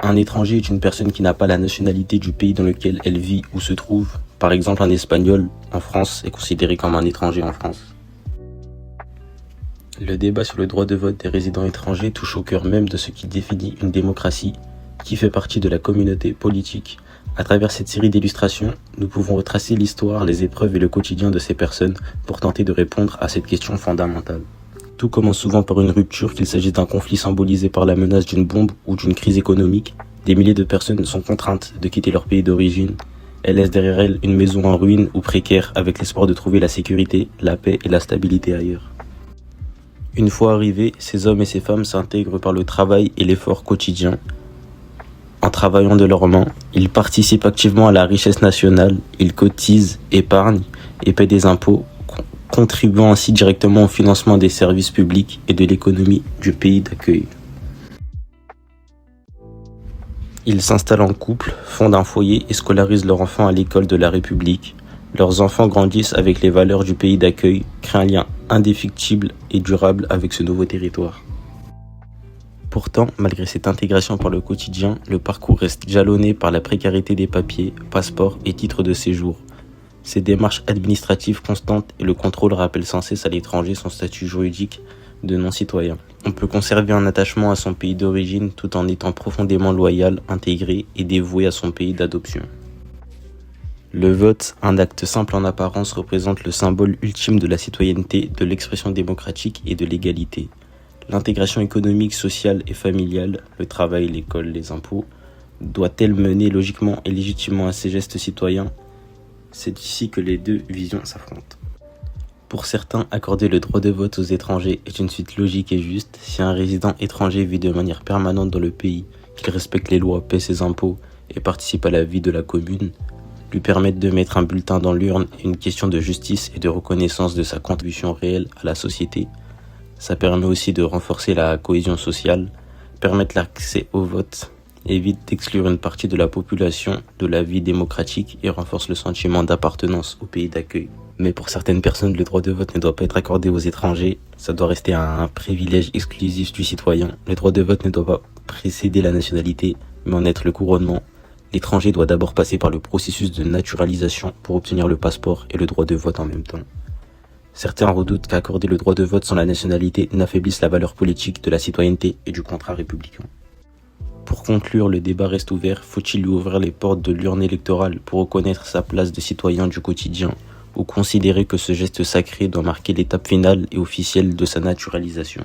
Un étranger est une personne qui n'a pas la nationalité du pays dans lequel elle vit ou se trouve. Par exemple, un Espagnol en France est considéré comme un étranger en France. Le débat sur le droit de vote des résidents étrangers touche au cœur même de ce qui définit une démocratie, qui fait partie de la communauté politique. À travers cette série d'illustrations, nous pouvons retracer l'histoire, les épreuves et le quotidien de ces personnes pour tenter de répondre à cette question fondamentale. Tout commence souvent par une rupture, qu'il s'agisse d'un conflit symbolisé par la menace d'une bombe ou d'une crise économique. Des milliers de personnes sont contraintes de quitter leur pays d'origine. Elles laissent derrière elles une maison en ruine ou précaire avec l'espoir de trouver la sécurité, la paix et la stabilité ailleurs. Une fois arrivés, ces hommes et ces femmes s'intègrent par le travail et l'effort quotidien. En travaillant de leurs mains, ils participent activement à la richesse nationale, ils cotisent, épargnent et paient des impôts, contribuant ainsi directement au financement des services publics et de l'économie du pays d'accueil. Ils s'installent en couple, fondent un foyer et scolarisent leurs enfants à l'école de la République. Leurs enfants grandissent avec les valeurs du pays d'accueil, créent un lien indéfectible et durable avec ce nouveau territoire. Pourtant, malgré cette intégration par le quotidien, le parcours reste jalonné par la précarité des papiers, passeports et titres de séjour. Ces démarches administratives constantes et le contrôle rappellent sans cesse à l'étranger son statut juridique de non-citoyen. On peut conserver un attachement à son pays d'origine tout en étant profondément loyal, intégré et dévoué à son pays d'adoption. Le vote, un acte simple en apparence, représente le symbole ultime de la citoyenneté, de l'expression démocratique et de l'égalité. L'intégration économique, sociale et familiale, le travail, l'école, les impôts, doit-elle mener logiquement et légitimement à ces gestes citoyens ? C'est ici que les deux visions s'affrontent. Pour certains, accorder le droit de vote aux étrangers est une suite logique et juste. Si un résident étranger vit de manière permanente dans le pays, qu'il respecte les lois, paie ses impôts et participe à la vie de la commune, lui permettre de mettre un bulletin dans l'urne est une question de justice et de reconnaissance de sa contribution réelle à la société. Ça permet aussi de renforcer la cohésion sociale, permettre l'accès au vote, évite d'exclure une partie de la population de la vie démocratique et renforce le sentiment d'appartenance au pays d'accueil. Mais pour certaines personnes, le droit de vote ne doit pas être accordé aux étrangers, ça doit rester un privilège exclusif du citoyen. Le droit de vote ne doit pas précéder la nationalité, mais en être le couronnement. L'étranger doit d'abord passer par le processus de naturalisation pour obtenir le passeport et le droit de vote en même temps. Certains redoutent qu'accorder le droit de vote sans la nationalité n'affaiblisse la valeur politique de la citoyenneté et du contrat républicain. Pour conclure, le débat reste ouvert. Faut-il lui ouvrir les portes de l'urne électorale pour reconnaître sa place de citoyen du quotidien ou considérer que ce geste sacré doit marquer l'étape finale et officielle de sa naturalisation ?